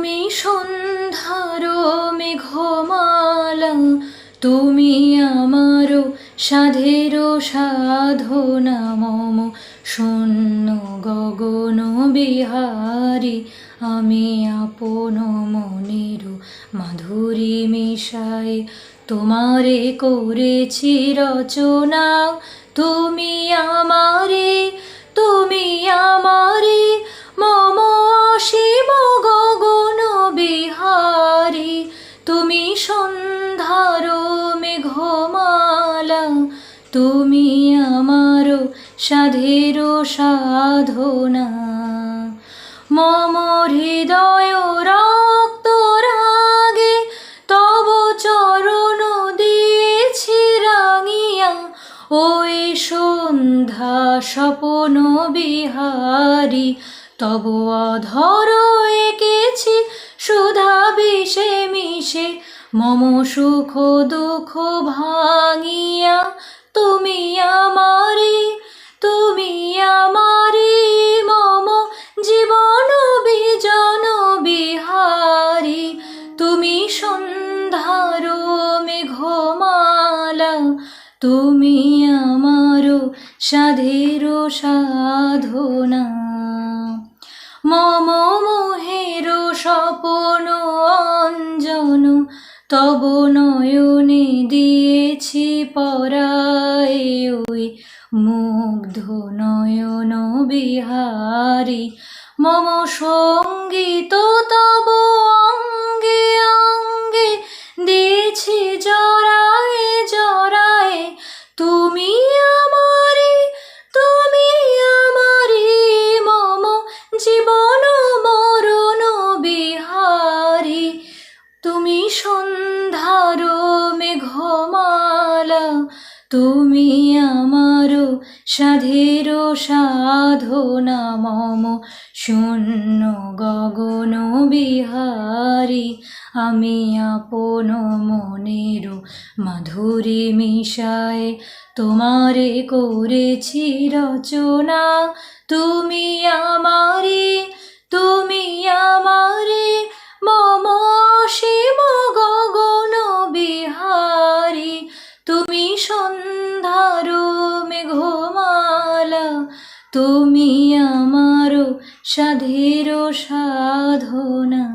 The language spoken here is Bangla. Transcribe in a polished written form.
তুমি সন্ধ্যার মেঘমালা, তুমি আমারও সাধের সাধনা। মম শূন্য গগন বিহারী, আমি আপন মনের মাধুরী মিশাই তোমারে করেছি রচনা। তুমি আমারে, তুমি আমারে, মম অসীম গগন বিহারী। তুমি সন্ধ্যার মেঘমালা, তুমি আমারও সাধের সাধনা। মম হৃদয় রক্ত রাগে তব চরণ দিয়েছি রাঙিয়া। ওই সন্ধ্যা স্বপন বিহারী, তব অধর এঁকেছি সুধা বিষে মিশে। মম সুখ দুঃখ ভাঙিয়া তুমি আমারে, তুমি আমারে, মম জীবন বিজন বিহারী। তুমি সন্ধ্যার মেঘমালা, তুমি আমারও সাধের সাধনা। মম মোহের স্বপন অঞ্জন, তব নয়নে দিয়েছি পরায়। ওই মুগ্ধ নয়ন বিহারী, মম সঙ্গীত তব অঙ্গে অঙ্গে দিয়েছি জড়ায়ে জড়ায়ে। তুমি আমারে, তুমি আমারে, মম জীবন মরণ বিহারী। তুমি সন্ধ্যার মেঘমালা, তুমি আমারও সাধের সাধনা। মম শূন্য গগন বিহারী, আমি আপন মনের মাধুরী মিশায় তোমারে করেছি রচনা। তুমি আমারে, তুমি আমারে, মম অসীম গগন বিহারী। তুমি সন্ধ্যার মেঘমালা, তুমি আমারও সাধের সাধনা।